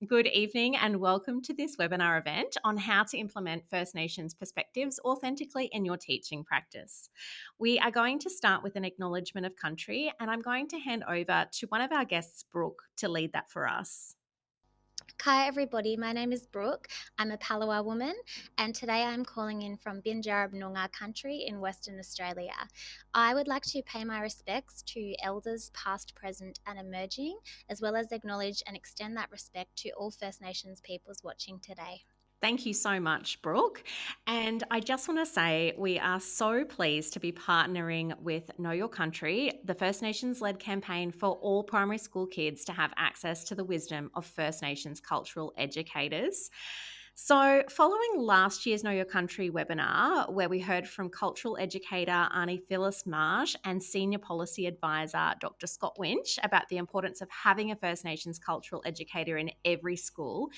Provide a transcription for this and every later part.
Good evening and welcome to this webinar event on how to implement First Nations perspectives authentically in your teaching practice. We are going to start with an acknowledgement of country, and I'm going to hand over to one of our guests, Brooke, to lead that for us. Hi everybody, my name is Brooke. I'm a Palawa woman and today I'm calling in from Binjarab Noongar country in Western Australia. I would like to pay my respects to elders past, present and emerging, as well as acknowledge and extend that respect to all First Nations peoples watching today. Thank you so much, Brooke. And I just want to say we are so pleased to be partnering with Know Your Country, the First Nations-led campaign for all primary school kids to have access to the wisdom of First Nations cultural educators. So, following last year's Know Your Country webinar, where we heard from cultural educator Arnie Phyllis Marsh and senior policy advisor Dr. Scott Winch about the importance of having a First Nations cultural educator in every school,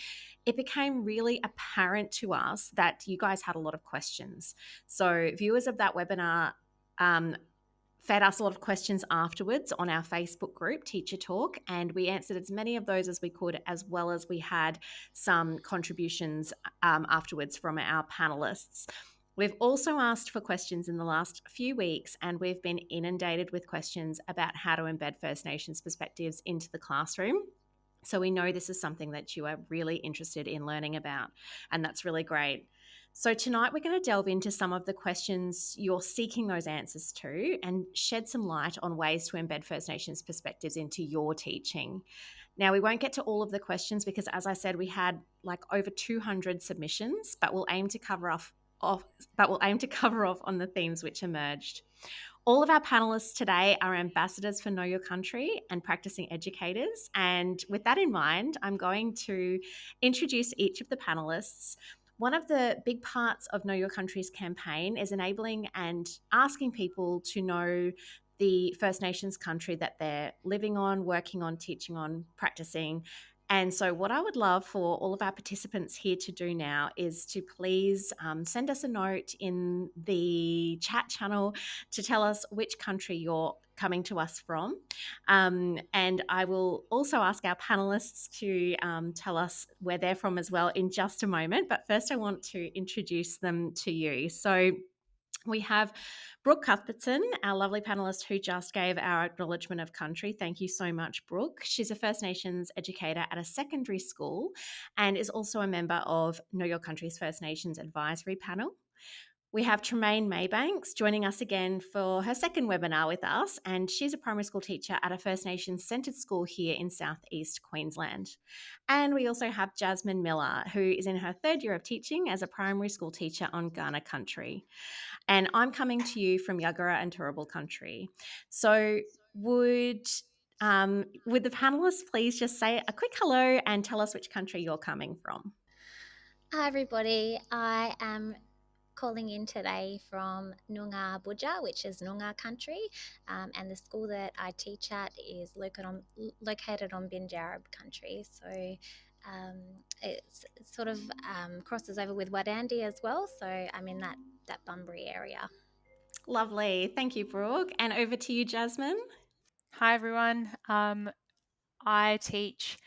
it became really apparent to us that you guys had a lot of questions. So, viewers of that webinar fed us a lot of questions afterwards on our Facebook group, Teacher Talk, and we answered as many of those as we could, as well as we had some contributions afterwards from our panelists. We've also asked for questions in the last few weeks, and we've been inundated with questions about how to embed First Nations perspectives into the classroom. So we know this is something that you are really interested in learning about, and that's really great. So tonight we're going to delve into some of the questions you're seeking those answers to and shed some light on ways to embed First Nations perspectives into your teaching. Now, we won't get to all of the questions because, as I said, we had like over 200 submissions, but we'll aim to cover off on the themes which emerged. All of our panelists today are ambassadors for Know Your Country and practicing educators. And with that in mind, I'm going to introduce each of the panelists. One of the big parts of Know Your Country's campaign is enabling and asking people to know the First Nations country that they're living on, working on, teaching on, practicing. And so, what I would love for all of our participants here to do now is to please send us a note in the chat channel to tell us which country you're coming to us from. And I will also ask our panelists to tell us where they're from as well in just a moment. But first, I want to introduce them to you. So, we have Brooke Cuthbertson, our lovely panelist who just gave our acknowledgement of country. Thank you so much, Brooke. She's a First Nations educator at a secondary school and is also a member of Know Your Country's First Nations Advisory Panel. We have Tramain Maybanks joining us again for her second webinar with us, and she's a primary school teacher at a First Nations centred school here in southeast Queensland. And we also have Jasmine Miller, who is in her third year of teaching as a primary school teacher on Kaurna country. And I'm coming to you from Yuggera and Turrbal country. So would the panelists please just say a quick hello and tell us which country you're coming from? Hi everybody, I am calling in today from Noongar Budja, which is Noongar country, and the school that I teach at is located on Binjarab country. So it sort of crosses over with Wadandi as well. So I'm in that Bunbury area. Lovely. Thank you, Brooke. And over to you, Jasmine. Hi, everyone. I teach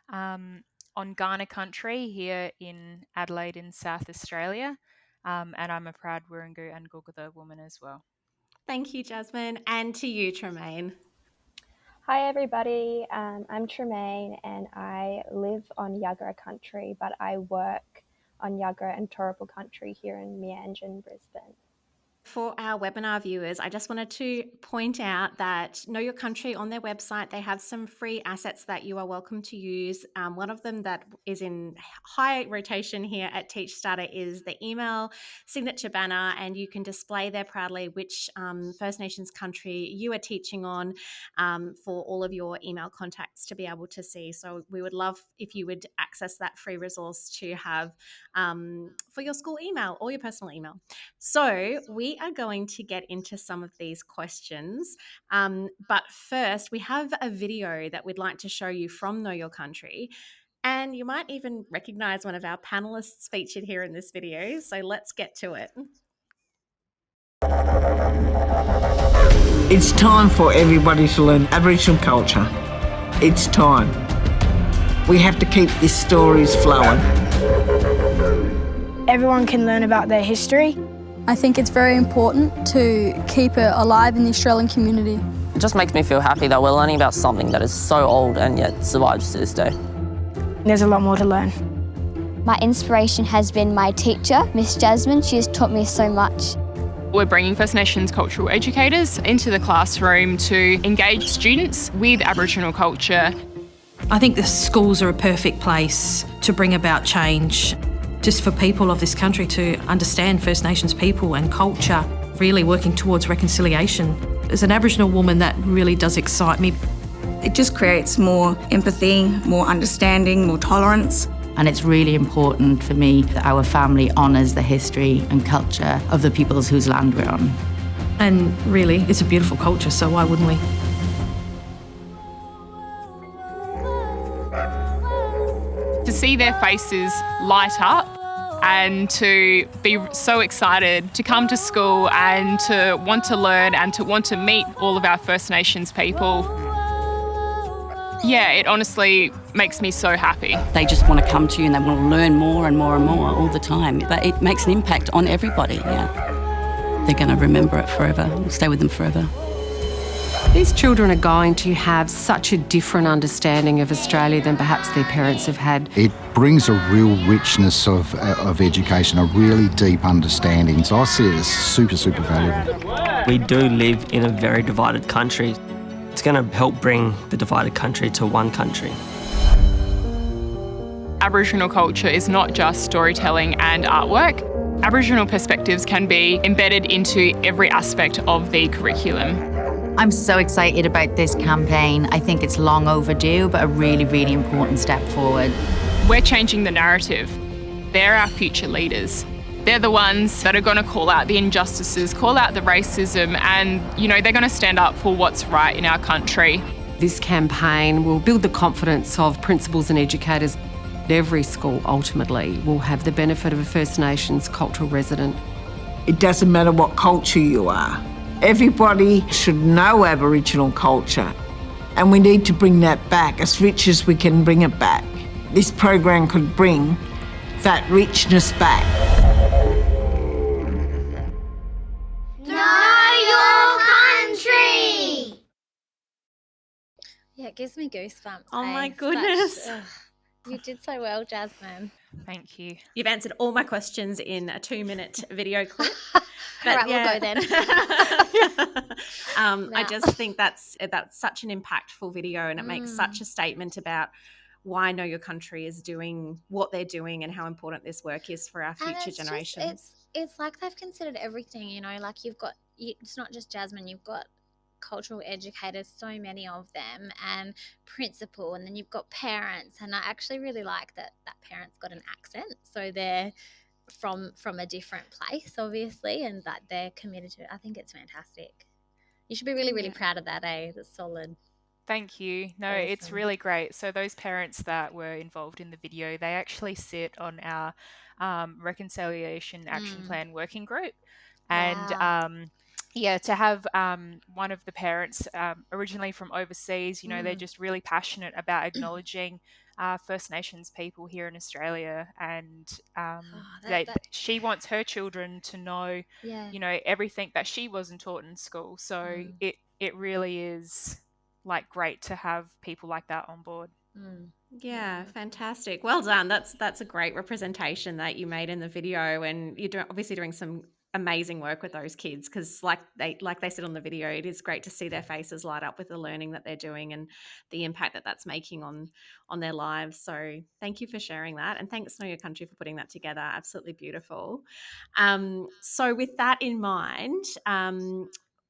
on Kaurna country here in Adelaide in South Australia, and I'm a proud Wurrungu and Gulgutha woman as well. Thank you, Jasmine. And to you, Tramain. Hi everybody, I'm Tramain and I live on Yuggera country, but I work on Yuggera and Turrbal country here in Meanjin, Brisbane. For our webinar viewers, I just wanted to point out that Know Your Country on their website, they have some free assets that you are welcome to use. One of them that is in high rotation here at Teach Starter is the email signature banner, and you can display there proudly which First Nations country you are teaching on for all of your email contacts to be able to see. So we would love if you would access that free resource to have for your school email or your personal email. So we are going to get into some of these questions. But first, we have a video that we'd like to show you from Know Your Country. And you might even recognize one of our panelists featured here in this video. So let's get to it. It's time for everybody to learn Aboriginal culture. It's time. We have to keep these stories flowing. Everyone can learn about their history. I think it's very important to keep it alive in the Australian community. It just makes me feel happy that we're learning about something that is so old and yet survives to this day. There's a lot more to learn. My inspiration has been my teacher, Miss Jasmine. She has taught me so much. We're bringing First Nations Cultural Educators into the classroom to engage students with Aboriginal culture. I think the schools are a perfect place to bring about change, just for people of this country to understand First Nations people and culture, really working towards reconciliation. As an Aboriginal woman, that really does excite me. It just creates more empathy, more understanding, more tolerance. And it's really important for me that our family honours the history and culture of the peoples whose land we're on. And really, it's a beautiful culture, so why wouldn't we? To see their faces light up and to be so excited to come to school and to want to learn and to want to meet all of our First Nations people. Yeah, it honestly makes me so happy. They just want to come to you and they want to learn more and more and more all the time. But it makes an impact on everybody, yeah. They're going to remember it forever, stay with them forever. These children are going to have such a different understanding of Australia than perhaps their parents have had. It brings a real richness of education, a really deep understanding. So I see it as super, super valuable. We do live in a very divided country. It's going to help bring the divided country to one country. Aboriginal culture is not just storytelling and artwork. Aboriginal perspectives can be embedded into every aspect of the curriculum. I'm so excited about this campaign. I think it's long overdue, but a really, really important step forward. We're changing the narrative. They're our future leaders. They're the ones that are going to call out the injustices, call out the racism, and, they're going to stand up for what's right in our country. This campaign will build the confidence of principals and educators. Every school ultimately will have the benefit of a First Nations cultural resident. It doesn't matter what culture you are. Everybody should know Aboriginal culture, and we need to bring that back as rich as we can bring it back. This program could bring that richness back. Yeah, it gives me goosebumps. Oh my goodness. You did so well, Jasmine. Thank you. You've answered all my questions in a 2-minute video clip. All right, we'll go then. I just think that's such an impactful video, and it makes such a statement about why Know Your Country is doing what they're doing and how important this work is for our future generations. It's like they've considered everything, like it's not just Jasmine, you've got cultural educators, so many of them, and principal, and then you've got parents, and I actually really like that parents got an accent, so they're from a different place, obviously, and that they're committed to it. I think it's fantastic. You should be really, really proud of that, That's solid. Thank you. No, Awesome. It's really great. So those parents that were involved in the video, they actually sit on our Reconciliation Action Plan working group. And Wow. to have one of the parents originally from overseas, they're just really passionate about acknowledging First Nations people here in Australia, and she wants her children to know, everything that she wasn't taught in school. So it really is great to have people like that on board. Yeah, fantastic. Well done. That's a great representation that you made in the video, and you're obviously doing some amazing work with those kids, because like they said on the video, it is great to see their faces light up with the learning that they're doing and the impact that that's making on their lives. So thank you for sharing that, and thanks Know Your Country for putting that together. Absolutely beautiful. So with that in mind,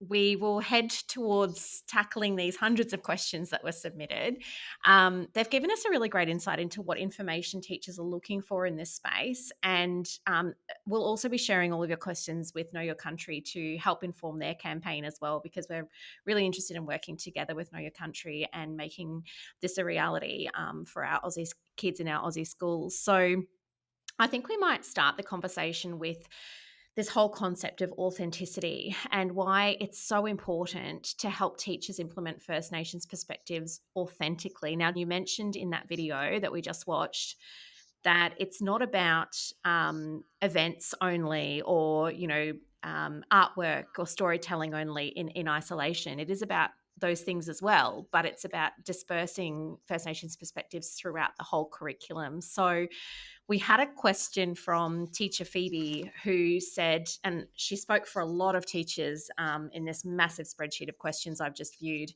we will head towards tackling these hundreds of questions that were submitted. They've given us a really great insight into what information teachers are looking for in this space, and we'll also be sharing all of your questions with Know Your Country to help inform their campaign as well, because we're really interested in working together with Know Your Country and making this a reality for our Aussie kids in our Aussie schools. So I think we might start the conversation with this whole concept of authenticity and why it's so important to help teachers implement First Nations perspectives authentically. Now, you mentioned in that video that we just watched that it's not about events only or, artwork or storytelling only in isolation. It is about those things as well, but it's about dispersing First Nations perspectives throughout the whole curriculum. So we had a question from teacher Phoebe who said, and she spoke for a lot of teachers in this massive spreadsheet of questions I've just viewed.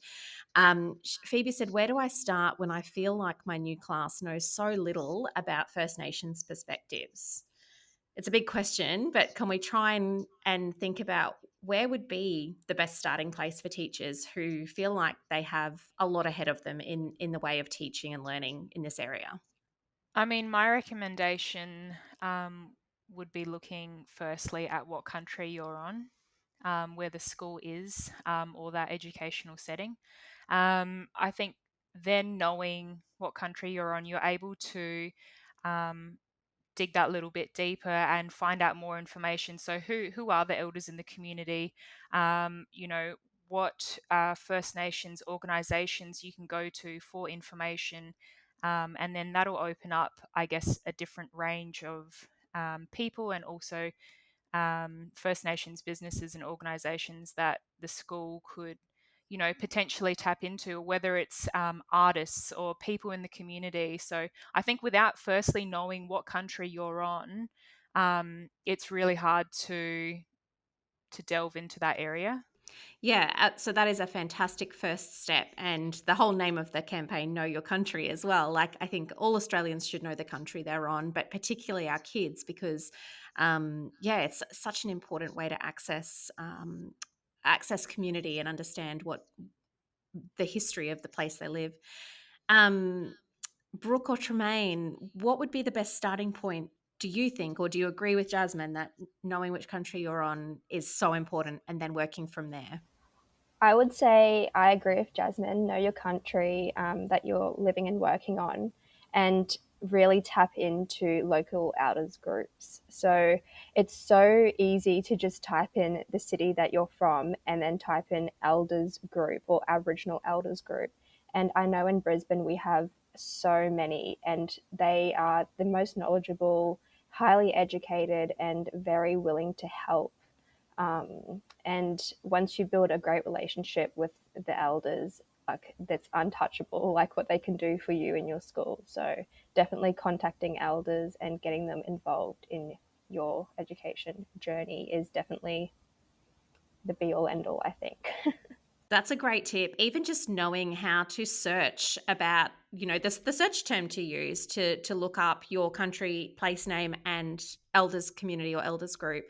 Phoebe said, where do I start when I feel like my new class knows so little about First Nations perspectives? It's a big question, but can we try and think about where would be the best starting place for teachers who feel like they have a lot ahead of them in the way of teaching and learning in this area? I mean, my recommendation would be looking firstly at what country you're on, where the school is, or that educational setting. I think then knowing what country you're on, you're able to dig that little bit deeper and find out more information. So who are the elders in the community? What First Nations organisations you can go to for information, and then that'll open up, I guess, a different range of people and also First Nations businesses and organisations that the school could, potentially tap into, whether it's artists or people in the community. So I think without firstly knowing what country you're on, it's really hard to delve into that area. Yeah, so that is a fantastic first step. And the whole name of the campaign, Know Your Country, as well. Like, I think all Australians should know the country they're on, but particularly our kids, because, it's such an important way to access community and understand what the history of the place they live. Brooke or Tramain, what would be the best starting point, do you think, or do you agree with Jasmine that knowing which country you're on is so important and then working from there? I would say I agree with Jasmine. Know your country that you're living and working on, and really tap into local elders groups. So it's so easy to just type in the city that you're from and then type in elders group or Aboriginal elders group. And I know in Brisbane we have so many, and they are the most knowledgeable, highly educated, and very willing to help. And once you build a great relationship with the elders, like that's untouchable, like what they can do for you in your school. So definitely contacting elders and getting them involved in your education journey is definitely the be all end all, I think. That's a great tip. Even just knowing how to search about, the search term to use to look up your country, place name, and elders community or elders group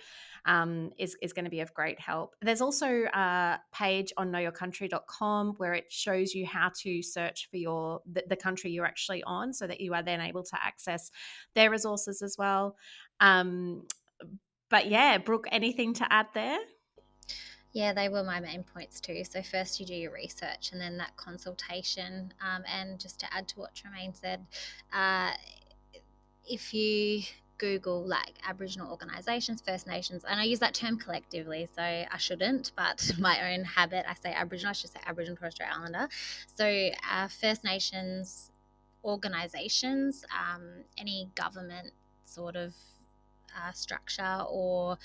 is going to be of great help. There's also a page on knowyourcountry.com where it shows you how to search for the country you're actually on, so that you are then able to access their resources as well. But yeah, Brooke, anything to add there? Yeah, they were my main points too. So first you do your research and then that consultation. And just to add to what Tramain said, if you Google like Aboriginal organisations, First Nations, and I use that term collectively, so I shouldn't, but my own habit, I say Aboriginal, I should say Aboriginal Torres Strait Islander. So First Nations organisations, any government sort of structure, or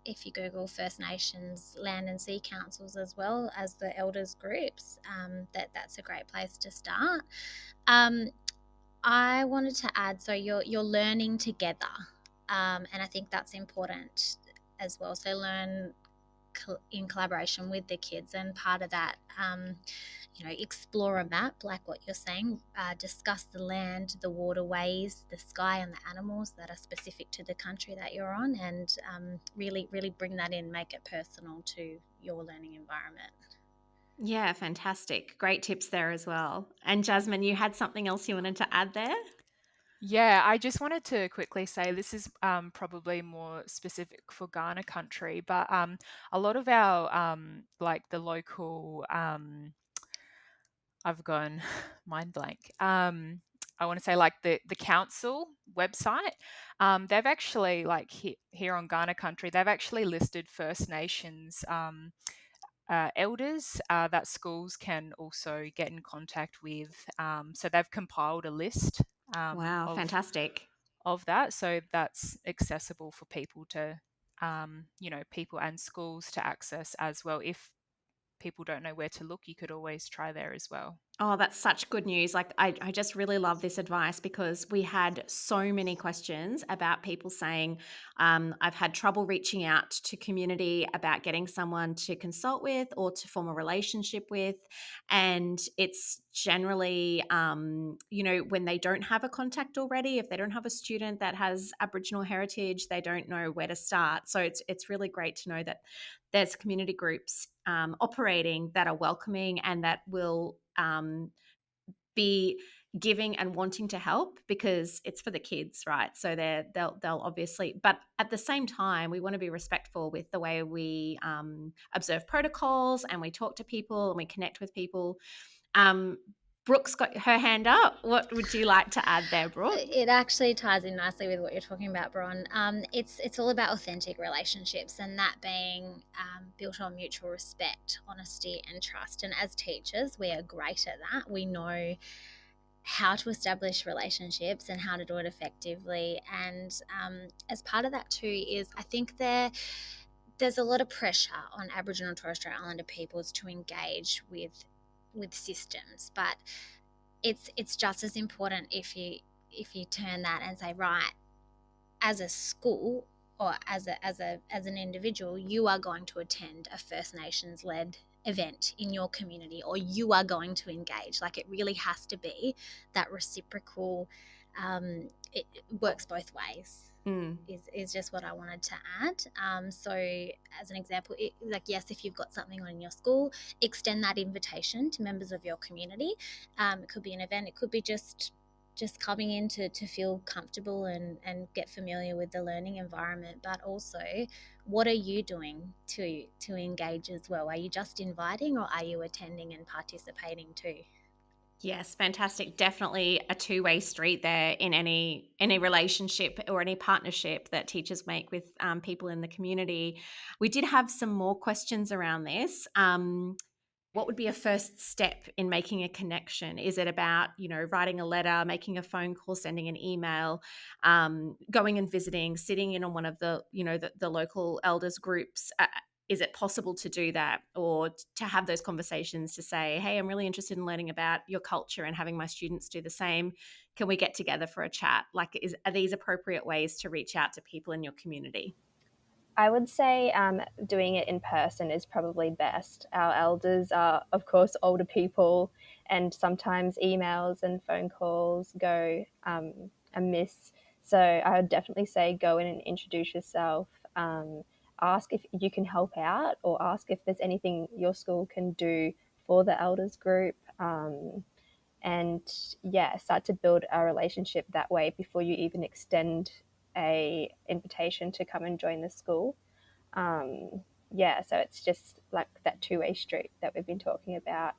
if you Google First Nations land and sea councils as well as the elders groups, that's a great place to start. I wanted to add, so you're learning together, and I think that's important as well. So learn in collaboration with the kids, and part of that, explore a map, like what you're saying, discuss the land, the waterways, the sky, and the animals that are specific to the country that you're on, and really bring that in, make it personal to your learning environment. Yeah, fantastic. Great tips there as well. And Jasmine, you had something else you wanted to add there? Yeah, I just wanted to quickly say this is probably more specific for Ghana country, but a lot of our like the local I've gone mind blank. I want to say like the council website, they've actually like here on Ghana country, they've actually listed First Nations elders that schools can also get in contact with. So they've compiled a list Wow, fantastic. of that, so that's accessible for people to, people and schools to access as well. If people don't know where to look, you could always try there as well. Oh, that's such good news. Like, I just really love this advice because we had so many questions about people saying, I've had trouble reaching out to community about getting someone to consult with or to form a relationship with. And it's generally, when they don't have a contact already, if they don't have a student that has Aboriginal heritage, they don't know where to start. So it's really great to know that there's community groups operating that are welcoming and that will be giving and wanting to help because it's for the kids, right? So they'll obviously, but at the same time, we want to be respectful with the way we observe protocols and we talk to people and we connect with people. Brooke's got her hand up. What would you like to add there, Brooke? It actually ties in nicely with what you're talking about, Bron. It's all about authentic relationships, and that being built on mutual respect, honesty, and trust. And as teachers, we are great at that. We know how to establish relationships and how to do it effectively. And as part of that too is I think there's a lot of pressure on Aboriginal and Torres Strait Islander peoples to engage with systems, but it's just as important if you turn that and say, right, as a school or as an individual, you are going to attend a First Nations led event in your community, or you are going to engage. Like, it really has to be that reciprocal. It works both ways. Is just what I wanted to add. So as an example, yes, if you've got something on in your school, extend that invitation to members of your community. It could be an event, it could be just coming in to feel comfortable and get familiar with the learning environment, but also what are you doing to engage as well? Are you just inviting, or are you attending and participating too? Yes, fantastic. Definitely a two-way street there in any relationship or any partnership that teachers make with people in the community. We did have some more questions around this. What would be a first step in making a connection? Is it about, writing a letter, making a phone call, sending an email, going and visiting, sitting in on one of the, the local elders groups? Is it possible to do that, or to have those conversations to say, hey, I'm really interested in learning about your culture and having my students do the same. Can we get together for a chat? Like, are these appropriate ways to reach out to people in your community? I would say doing it in person is probably best. Our elders are, of course, older people, and sometimes emails and phone calls go amiss. So I would definitely say go in and introduce yourself, ask if you can help out, or ask if there's anything your school can do for the elders group. And start to build a relationship that way before you even extend a invitation to come and join the school. So it's just like that two-way street that we've been talking about.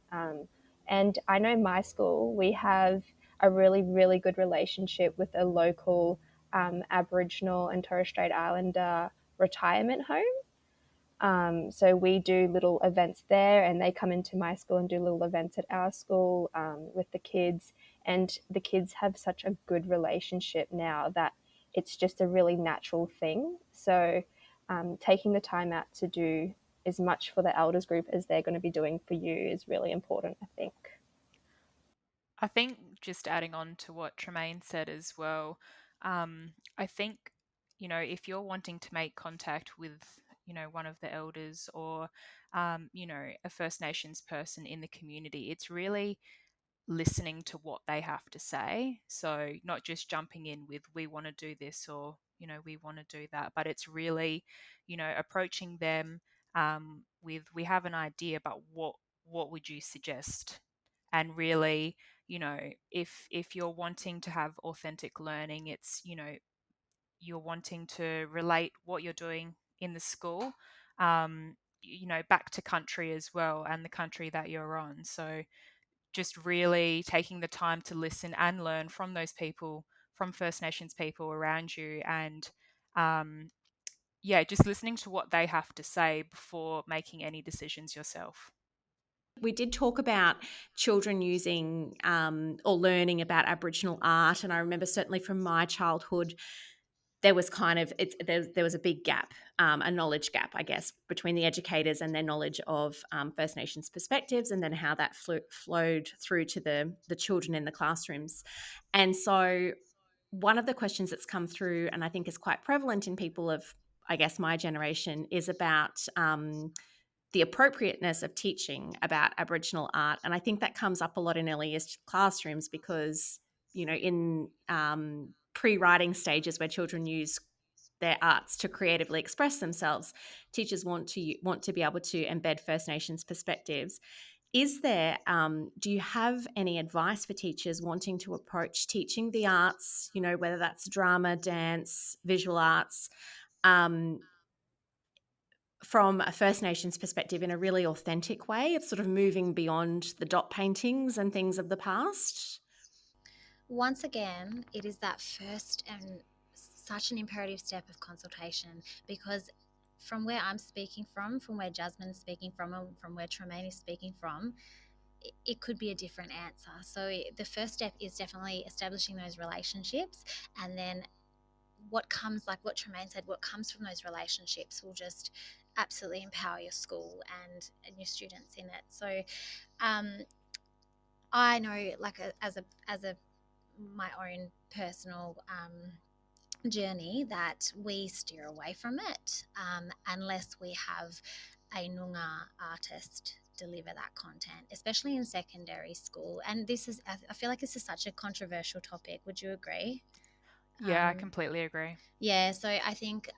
And I know my school, we have a really, really good relationship with a local Aboriginal and Torres Strait Islander retirement home. So we do little events there, and they come into my school and do little events at our school with the kids. And the kids have such a good relationship now that it's just a really natural thing. So taking the time out to do as much for the elders group as they're going to be doing for you is really important, I think. I think just adding on to what Tramain said as well, I think, if you're wanting to make contact with, one of the elders or, a First Nations person in the community, it's really listening to what they have to say. So not just jumping in with, we want to do this, or, we want to do that, but it's really, approaching them with, we have an idea, but what would you suggest? And really, if you're wanting to have authentic learning, it's, you're wanting to relate what you're doing in the school, back to country as well, and the country that you're on. So just really taking the time to listen and learn from those people, from First Nations people around you, and just listening to what they have to say before making any decisions yourself. We did talk about children using or learning about Aboriginal art, and I remember certainly from my childhood, there was there was a big gap, a knowledge gap, I guess, between the educators and their knowledge of First Nations perspectives, and then how that flowed through to the children in the classrooms. And so one of the questions that's come through, and I think is quite prevalent in people of, I guess, my generation, is about the appropriateness of teaching about Aboriginal art. And I think that comes up a lot in earliest classrooms because, in pre-writing stages where children use their arts to creatively express themselves, teachers want to be able to embed First Nations perspectives. Is there, do you have any advice for teachers wanting to approach teaching the arts, whether that's drama, dance, visual arts, from a First Nations perspective in a really authentic way? It's sort of moving beyond the dot paintings and things of the past. Once again, it is that first and such an imperative step of consultation, because from where I'm speaking from where Jasmine's speaking from, and from where Tramain is speaking from, it could be a different answer. So the first step is definitely establishing those relationships, and then what comes, like what Tramain said, what comes from those relationships will just absolutely empower your school and your students in it. So I know, like as a my own personal journey, that we steer away from it unless we have a Noongar artist deliver that content, especially in secondary school. And I feel like this is such a controversial topic. Would you agree? Yeah, I completely agree. Yeah, so I think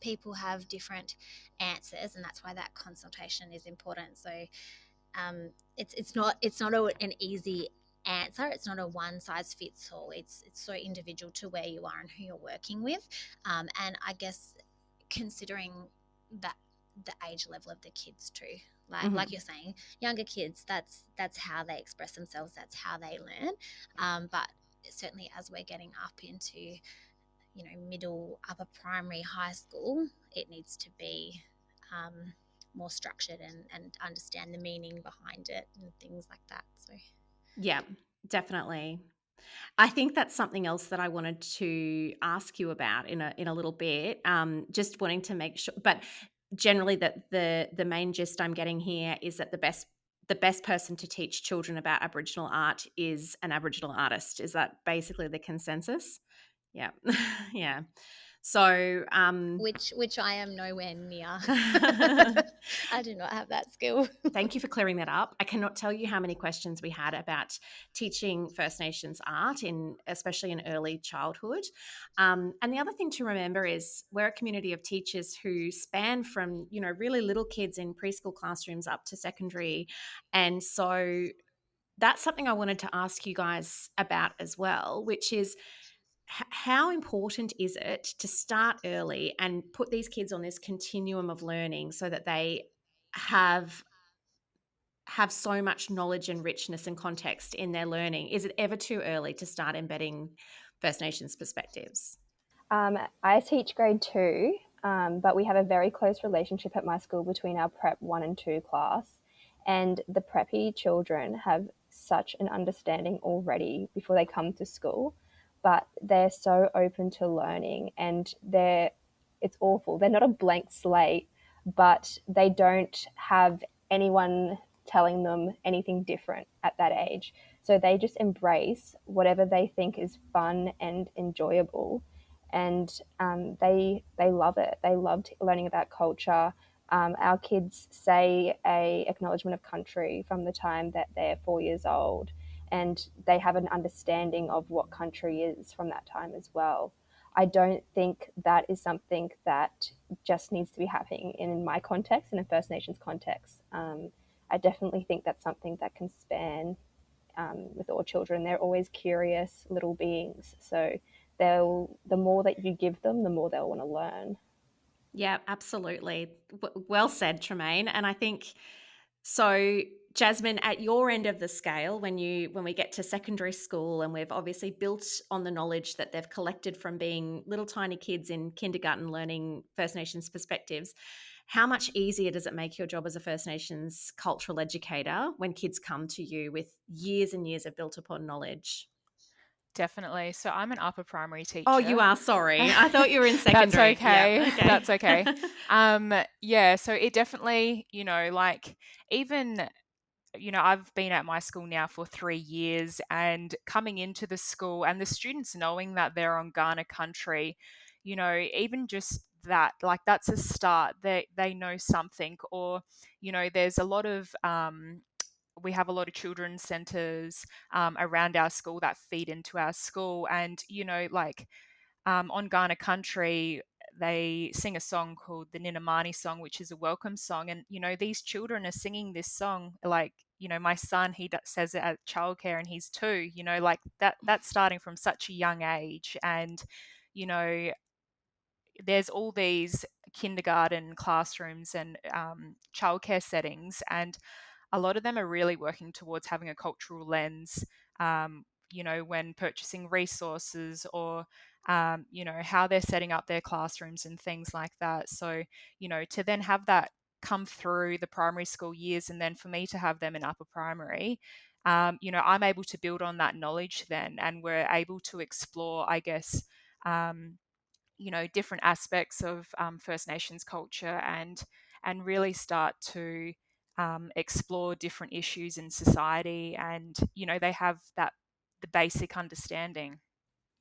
people have different answers, and that's why that consultation is important. So it's not an easy answer. It's not a one size fits all. It's so individual to where you are and who you're working with, and I guess considering that the age level of the kids too. Like you're saying, younger kids, that's how they express themselves, that's how they learn. But certainly as we're getting up into middle, upper primary, high school, it needs to be more structured and understand the meaning behind it and things like that. So yeah, definitely. I think that's something else that I wanted to ask you about in a little bit. Just wanting to make sure, but generally that the main gist I'm getting here is that the best person to teach children about Aboriginal art is an Aboriginal artist. Is that basically the consensus? Yeah. Yeah. So which I am nowhere near. I do not have that skill. Thank you for clearing that up. I cannot tell you how many questions we had about teaching First Nations art, especially in early childhood. And the other thing to remember is we're a community of teachers who span from, really little kids in preschool classrooms up to secondary. And so that's something I wanted to ask you guys about as well, which is how important is it to start early and put these kids on this continuum of learning so that they have so much knowledge and richness and context in their learning? Is it ever too early to start embedding First Nations perspectives? I teach grade 2, but we have a very close relationship at my school between our Prep 1 and 2 class. And the preppy children have such an understanding already before they come to school, but they're so open to learning, and it's awful. They're not a blank slate, but they don't have anyone telling them anything different at that age. So they just embrace whatever they think is fun and enjoyable, and they love it. They loved learning about culture. Our kids say a acknowledgement of country from the time that they're 4 years old, and they have an understanding of what country is from that time as well. I don't think that is something that just needs to be happening in my context, in a First Nations context. I definitely think that's something that can span with all children. They're always curious little beings, so the more that you give them, the more they'll want to learn. Yeah, absolutely. Well said, Tramain. And I think so. Jasmine, at your end of the scale, when we get to secondary school and we've obviously built on the knowledge that they've collected from being little tiny kids in kindergarten learning First Nations perspectives, how much easier does it make your job as a First Nations cultural educator when kids come to you with years and years of built upon knowledge? Definitely. So I'm an upper primary teacher. Oh, you are? Sorry. I thought you were in That's secondary. okay. Yeah, okay. That's okay. Yeah, so it definitely, like even, I've been at my school now for 3 years, and coming into the school and the students knowing that they're on Kaurna country, even just that, like that's a start. They know something, or, there's a lot of we have a lot of children's centres around our school that feed into our school. And, on Kaurna country, they sing a song called the Ninamani song, which is a welcome song. And, these children are singing this song. Like, my son, says it at childcare and he's 2, like that's starting from such a young age. And, there's all these kindergarten classrooms and childcare settings, and a lot of them are really working towards having a cultural lens, when purchasing resources, or, how they're setting up their classrooms and things like that. So, to then have that come through the primary school years, and then for me to have them in upper primary, I'm able to build on that knowledge then, and we're able to explore, I guess, different aspects of First Nations culture, and really start to explore different issues in society, and they have the basic understanding.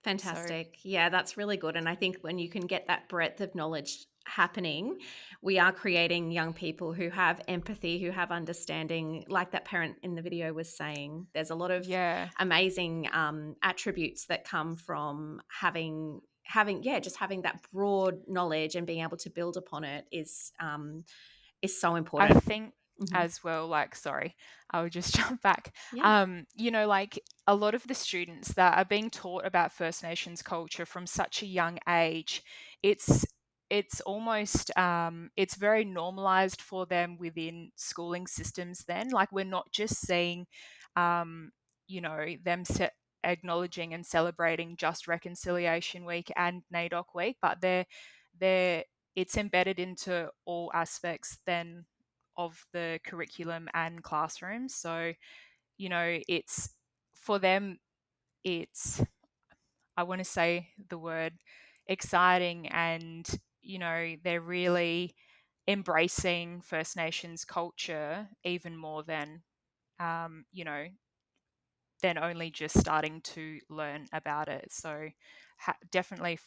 Fantastic. Yeah, that's really good. And I think when you can get that breadth of knowledge happening, we are creating young people who have empathy, who have understanding, like that parent in the video was saying. There's a lot of amazing attributes that come from having just having that broad knowledge and being able to build upon it is so important. I think as well, like, sorry, I would just jump back. Yeah. Like a lot of the students that are being taught about First Nations culture from such a young age, it's almost it's very normalized for them within schooling systems then. Like, we're not just seeing them acknowledging and celebrating just Reconciliation Week and NAIDOC Week, but they're it's embedded into all aspects then of the curriculum and classrooms. So, it's for them, it's, I want to say the word exciting, and, they're really embracing First Nations culture even more than, than only just starting to learn about it. So definitely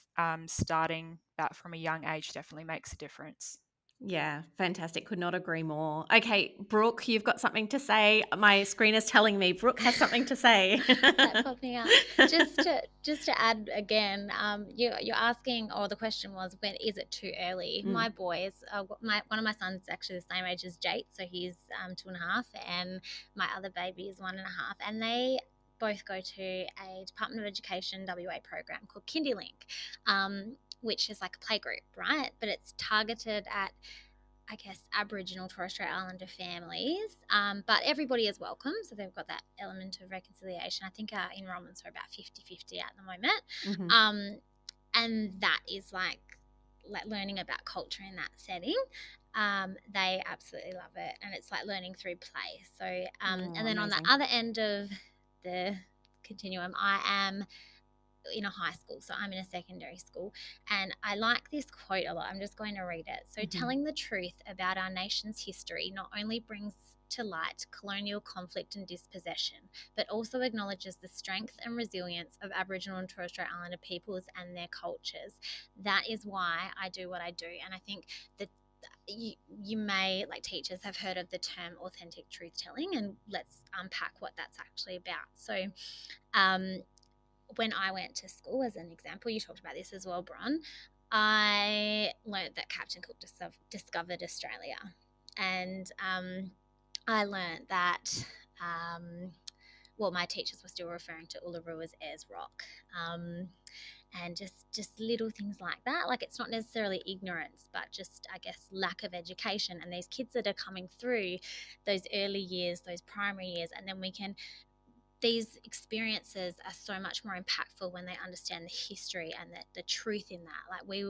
starting that from a young age definitely makes a difference. Yeah, fantastic. Could not agree more. Okay, Brooke, you've got something to say. My screen is telling me Brooke has something to say. That popped me up. Just to add again, you're asking, or the question was, when is it too early? My boys, one of my sons is actually the same age as Jake, so he's 2.5, and my other baby is 1.5, and they both go to a Department of Education WA program called KindyLink, which is like a playgroup, right? But it's targeted at, I guess, Aboriginal Torres Strait Islander families, but everybody is welcome. So they've got that element of reconciliation. I think our enrollments are about 50-50 at the moment. And that is like learning about culture in that setting. They absolutely love it. And it's like learning through play. So, and then on the other end of the continuum, I am in a high school, so I'm in a secondary school, and I like this quote a lot. I'm just going to read it. So, telling the truth about our nation's history not only brings to light colonial conflict and dispossession, but also acknowledges the strength and resilience of Aboriginal and Torres Strait Islander peoples and their cultures. That is why I do what I do, and I think that you may, like teachers, have heard of the term authentic truth telling, and let's unpack what that's actually about. So, when I went to school, as an example, you talked about this as well, Bron, I learned that Captain Cook discovered Australia. And I learned that, my teachers were still referring to Uluru as Ayers Rock. and just little things like that. Like, it's not necessarily ignorance, but just, I guess, lack of education. And these kids that are coming through those early years, those primary years, and then these experiences are so much more impactful when they understand the history and the truth in that. Like, we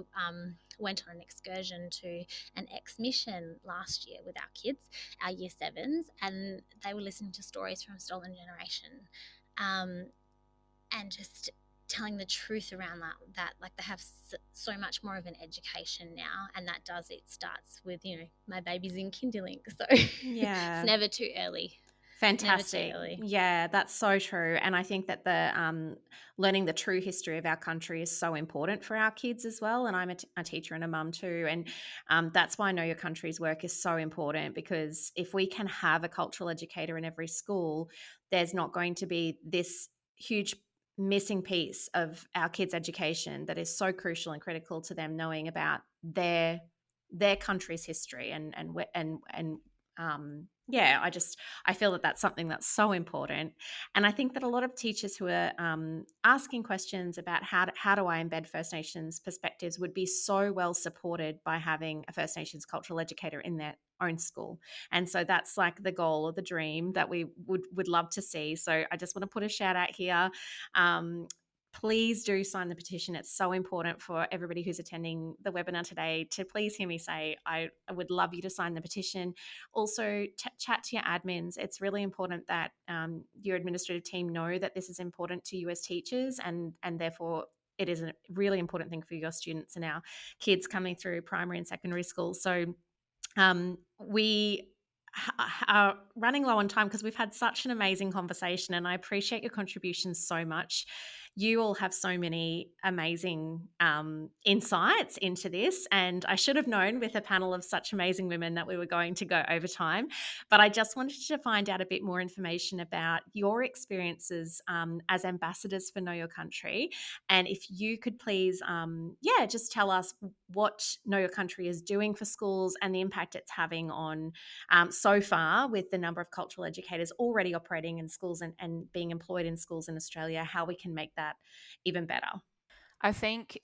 went on an excursion to an ex-mission last year with our kids, our year sevens, and they were listening to stories from Stolen Generation, and just telling the truth around that like, they have so much more of an education now, and it starts with, my baby's in kinderling, so Yeah. it's never too early. Fantastic. Yeah, that's so true. And I think that the learning the true history of our country is so important for our kids as well. And I'm a teacher and a mum too. And that's why Know Your Country's work is so important, because if we can have a cultural educator in every school, there's not going to be this huge missing piece of our kids' education that is so crucial and critical to them knowing about their country's history and I feel that that's something that's so important. And I think that a lot of teachers who are asking questions about how do I embed First Nations perspectives would be so well supported by having a First Nations cultural educator in their own school. And so that's like the goal or the dream that we would love to see. So I just want to put a shout out here. Please do sign the petition. It's so important for everybody who's attending the webinar today to please hear me say, I would love you to sign the petition. Also, chat to your admins. It's really important that your administrative team know that this is important to you as teachers, and therefore it is a really important thing for your students and our kids coming through primary and secondary school. So we are running low on time because we've had such an amazing conversation, and I appreciate your contributions so much. You all have so many amazing insights into this, and I should have known with a panel of such amazing women that we were going to go over time. But I just wanted to find out a bit more information about your experiences as ambassadors for Know Your Country, and if you could please, just tell us what Know Your Country is doing for schools and the impact it's having on so far with the number of cultural educators already operating in schools and being employed in schools in Australia, how we can make that even better. I think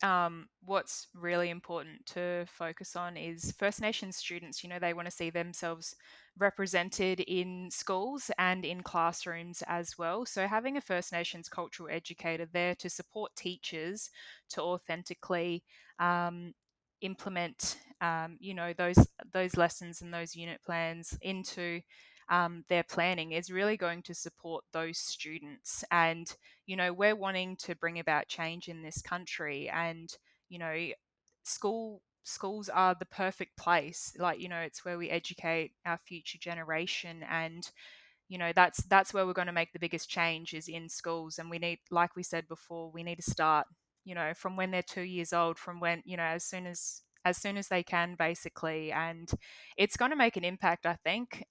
what's really important to focus on is First Nations students. They want to see themselves represented in schools and in classrooms as well. So having a First Nations cultural educator there to support teachers to authentically implement, those lessons and those unit plans into their planning is really going to support those students. And we're wanting to bring about change in this country, and schools are the perfect place. It's where we educate our future generation, and that's where we're going to make the biggest change, is in schools. And we need, like we said before, we need to start from when they're 2 years old, from when as soon as they can, basically. And it's going to make an impact, I think.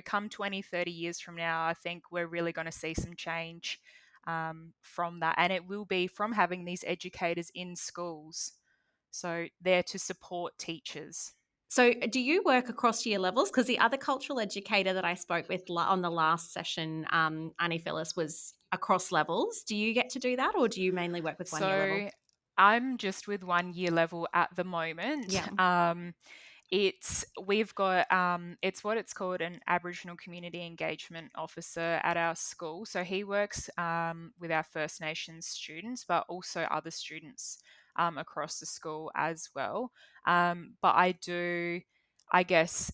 Come 20-30 years from now, I think we're really going to see some change from that, and it will be from having these educators in schools, so there to support teachers. So do you work across year levels? Because the other cultural educator that I spoke with on the last session, Annie Phyllis, was across levels. Do you get to do that, or do you mainly work with one year level? I'm just with 1 year level at the moment. Yeah. We've got it's what it's called, an Aboriginal Community Engagement Officer at our school. So he works with our First Nations students, but also other students across the school as well. But I do, I guess,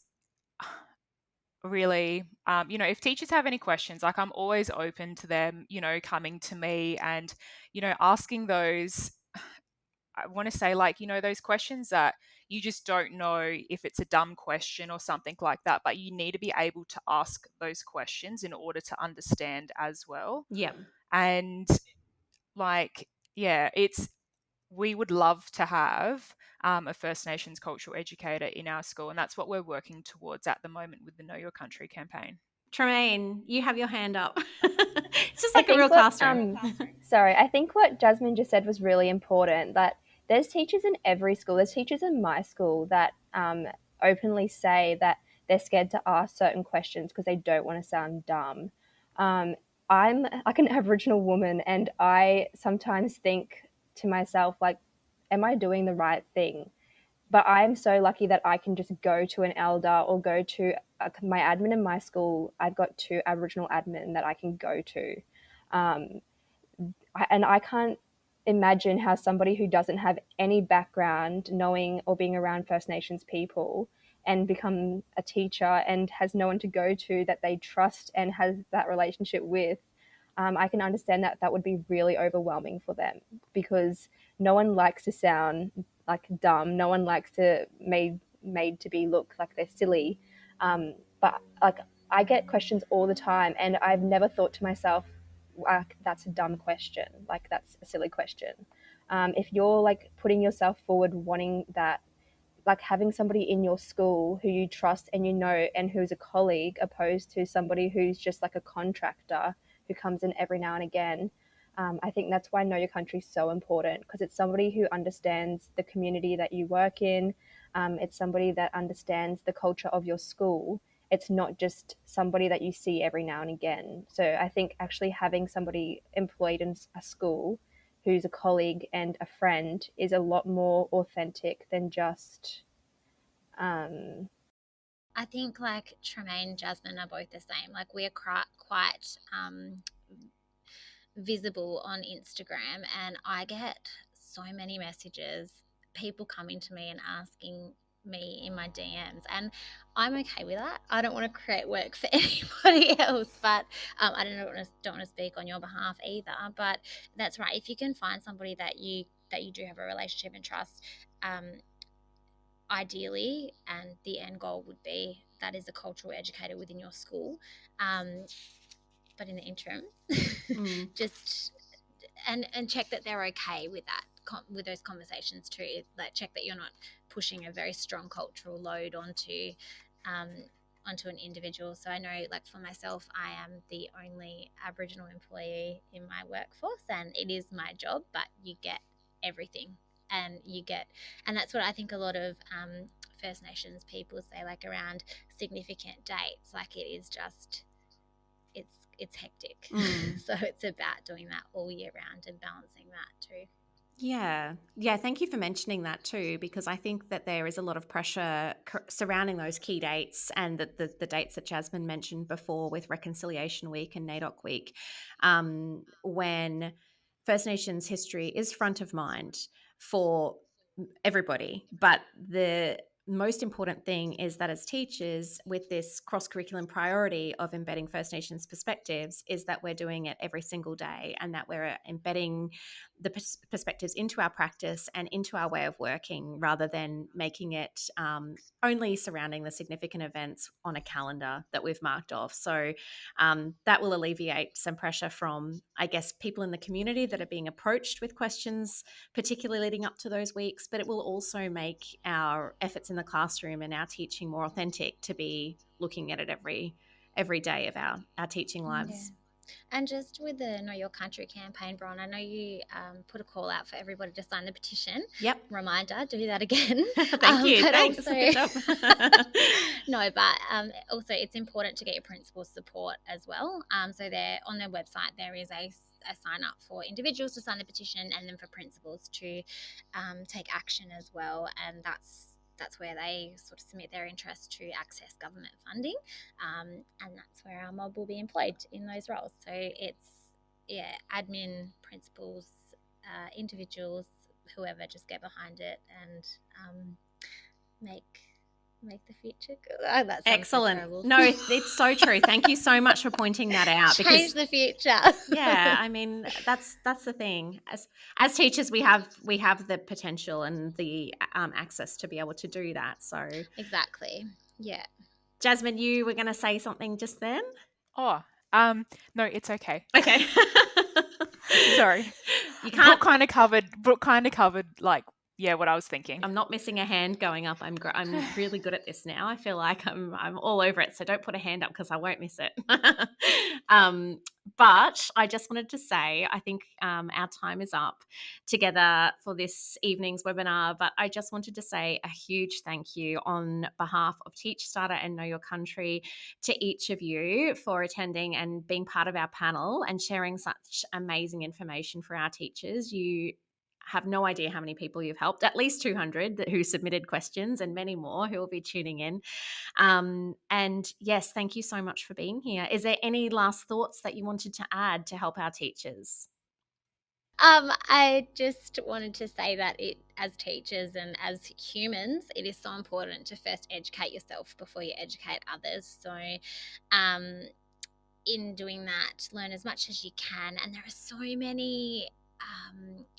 really, if teachers have any questions, like, I'm always open to them, coming to me and, asking those, I want to say, like, those questions that you just don't know if it's a dumb question or something like that, but you need to be able to ask those questions in order to understand as well. Yeah. And we would love to have a First Nations cultural educator in our school, and that's what we're working towards at the moment with the Know Your Country campaign. Tramain, you have your hand up. It's just like a real classroom. I think what Jasmine just said was really important, that there's teachers in every school. There's teachers in my school that openly say that they're scared to ask certain questions because they don't want to sound dumb. I'm like an Aboriginal woman, and I sometimes think to myself, like, am I doing the right thing? But I'm so lucky that I can just go to an elder or go to my admin in my school. I've got 2 Aboriginal admin that I can go to. And I can't imagine how somebody who doesn't have any background knowing or being around First Nations people and become a teacher and has no one to go to that they trust and has that relationship with, I can understand that that would be really overwhelming for them, because no one likes to sound like dumb. No one likes to made to be look like they're silly. But like, I get questions all the time, and I've never thought to myself, that's a dumb question. Like, that's a silly question. If you're like putting yourself forward, wanting that, like having somebody in your school who you trust and you know and who's a colleague, opposed to somebody who's just like a contractor who comes in every now and again. I think that's why Know Your Country is so important, because it's somebody who understands the community that you work in. It's somebody that understands the culture of your school. It's not just somebody that you see every now and again. So I think actually having somebody employed in a school who's a colleague and a friend is a lot more authentic than just I think like Tramain and Jasmine are both the same. Like, we're quite visible on Instagram, and I get so many messages, people coming to me and asking me in my DMs, and I'm okay with that. I don't want to create work for anybody else, but I don't want to speak on your behalf either. But that's right. If you can find somebody that you do have a relationship and trust, ideally, and the end goal would be that is a cultural educator within your school. But in the interim, just and check that they're okay with that, with those conversations too. Like, check that you're not pushing a very strong cultural load onto an individual. So I know, like, for myself, I am the only Aboriginal employee in my workforce, and it is my job, but you get everything. And that's what I think a lot of First Nations people say, like, around significant dates. Like, it is just, it's hectic. So it's about doing that all year round and balancing that too. Yeah. Thank you for mentioning that too, because I think that there is a lot of pressure surrounding those key dates, and the dates that Jasmine mentioned before with Reconciliation Week and NAIDOC Week, when First Nations history is front of mind for everybody. But the most important thing is that as teachers, with this cross-curriculum priority of embedding First Nations perspectives, is that we're doing it every single day, and that we're embedding the perspectives into our practice and into our way of working, rather than making it only surrounding the significant events on a calendar that we've marked off. So that will alleviate some pressure from, I guess, people in the community that are being approached with questions, particularly leading up to those weeks, but it will also make our efforts in the classroom and our teaching more authentic, to be looking at it every day of our teaching lives. Yeah. And just with the Know Your Country campaign, Bron, I know you put a call out for everybody to sign the petition. Yep. Reminder, do that again. Thank you. But Thanks. also, Good job. no, but also it's important to get your principal's support as well. So there, on their website, there is a sign up for individuals to sign the petition, and then for principals to take action as well. And that's where they sort of submit their interest to access government funding, and that's where our mob will be employed in those roles. So it's, admin, principals, individuals, whoever, just get behind it and make the future good. Oh, that sounds excellent. So no, it's so true. Thank you so much for pointing that out. Change the future. Yeah, I mean, that's the thing. As teachers, we have the potential and the access to be able to do that. So exactly. Yeah. Jasmine, you were going to say something just then? Oh, no, it's okay. Okay. Sorry. You can't. Brooke kind of covered, like, what I was thinking. I'm not missing a hand going up. I'm really good at this now. I feel like I'm all over it. So don't put a hand up because I won't miss it. But I just wanted to say, I think our time is up together for this evening's webinar. But I just wanted to say a huge thank you on behalf of Teach Starter and Know Your Country to each of you for attending and being part of our panel and sharing such amazing information for our teachers. You have no idea how many people you've helped, at least 200 who submitted questions and many more who will be tuning in. And yes, thank you so much for being here. Is there any last thoughts that you wanted to add to help our teachers? I just wanted to say that as teachers and as humans, it is so important to first educate yourself before you educate others. So, in doing that, learn as much as you can. And there are so many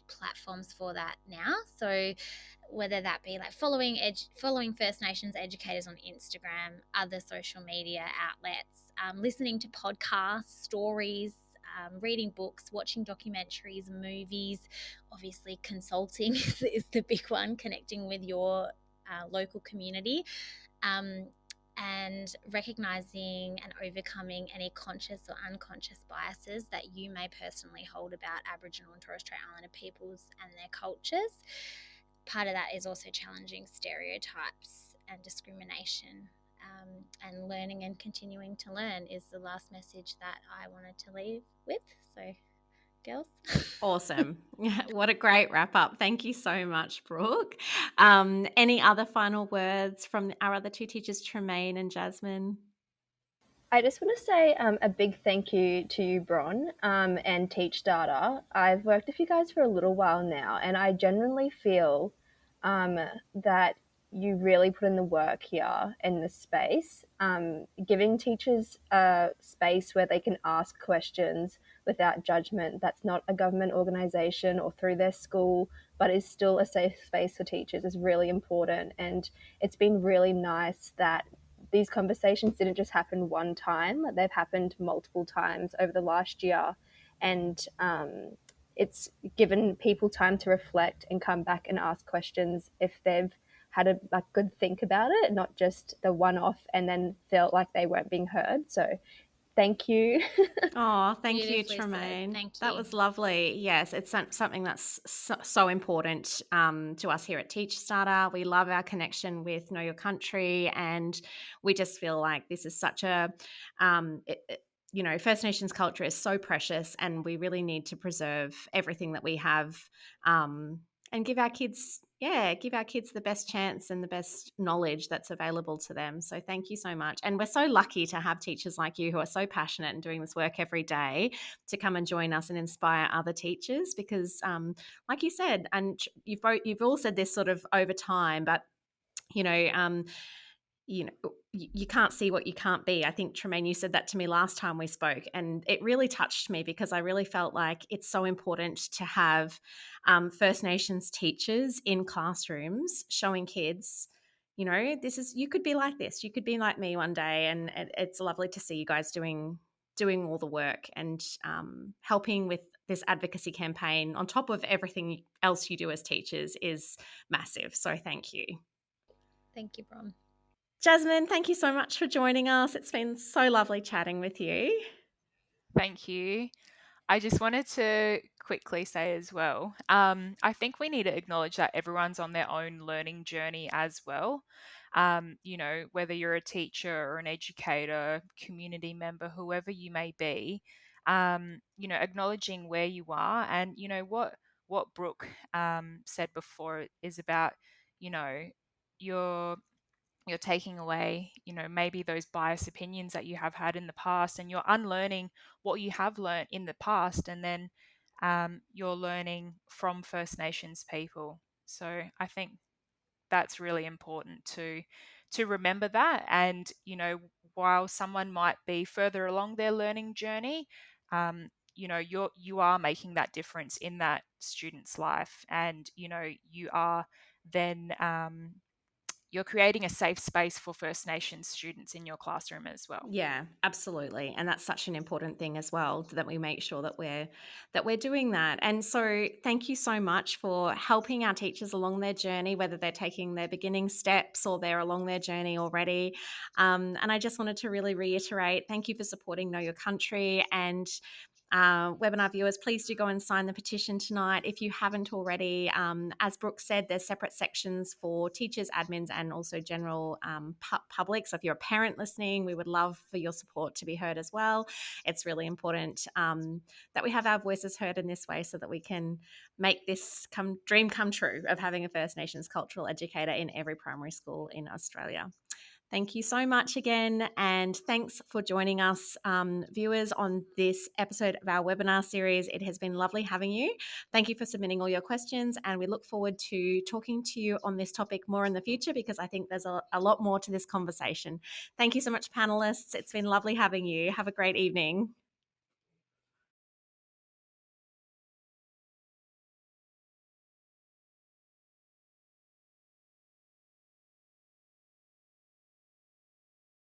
platforms for that now. So, whether that be like following First Nations educators on Instagram, other social media outlets, listening to podcasts, stories, reading books, watching documentaries, movies, obviously consulting is the big one, connecting with your local community, and recognizing and overcoming any conscious or unconscious biases that you may personally hold about Aboriginal and Torres Strait Islander peoples and their cultures. Part of that is also challenging stereotypes and discrimination. And learning and continuing to learn is the last message that I wanted to leave with. So, girls. Awesome. What a great wrap up. Thank you so much, Brooke. Any other final words from our other two teachers, Tramain and Jasmine? I just want to say a big thank you to you, Bron, and Teach Data. I've worked with you guys for a little while now, and I genuinely feel that you really put in the work here in this space, giving teachers a space where they can ask questions without judgment. That's not a government organisation or through their school, but is still a safe space for teachers is really important. And it's been really nice that these conversations didn't just happen one time, they've happened multiple times over the last year. And it's given people time to reflect and come back and ask questions if they've had a good think about it, not just the one-off and then felt like they weren't being heard. So thank you. Oh, thank you, Tramain. Thank you. That was lovely. Yes, it's something that's so important to us here at Teach Starter. We love our connection with Know Your Country, and we just feel like this is such a, First Nations culture is so precious, and we really need to preserve everything that we have, and give our kids the best chance and the best knowledge that's available to them. So thank you so much. And we're so lucky to have teachers like you who are so passionate and doing this work every day to come and join us and inspire other teachers, because like you said, and you've all said this sort of over time, but you can't see what you can't be. I think, Tramain, you said that to me last time we spoke, and it really touched me because I really felt like it's so important to have First Nations teachers in classrooms showing kids, you could be like this, you could be like me one day, and it's lovely to see you guys doing all the work and helping with this advocacy campaign on top of everything else you do as teachers is massive. So thank you. Thank you, Bron. Jasmine, thank you so much for joining us. It's been so lovely chatting with you. Thank you. I just wanted to quickly say as well, I think we need to acknowledge that everyone's on their own learning journey as well. Whether you're a teacher or an educator, community member, whoever you may be, acknowledging where you are, and what Brooke said before is about, you're taking away, maybe those biased opinions that you have had in the past, and you're unlearning what you have learned in the past, and then you're learning from First Nations people. So I think that's really important to remember that. And while someone might be further along their learning journey, you are making that difference in that student's life, and you are then you're creating a safe space for First Nations students in your classroom as well. Yeah, absolutely. And that's such an important thing as well, that we make sure that we're doing that. And so thank you so much for helping our teachers along their journey, whether they're taking their beginning steps or they're along their journey already. And I just wanted to really reiterate, thank you for supporting Know Your Country. And webinar viewers, please do go and sign the petition tonight if you haven't already. As Brooke said, there's separate sections for teachers, admins, and also general public. So if you're a parent listening, we would love for your support to be heard as well. It's really important that we have our voices heard in this way so that we can make this dream come true of having a First Nations cultural educator in every primary school in Australia. Thank you so much again, and thanks for joining us, viewers, on this episode of our webinar series. It has been lovely having you. Thank you for submitting all your questions, and we look forward to talking to you on this topic more in the future, because I think there's a lot more to this conversation. Thank you so much, panellists. It's been lovely having you. Have a great evening.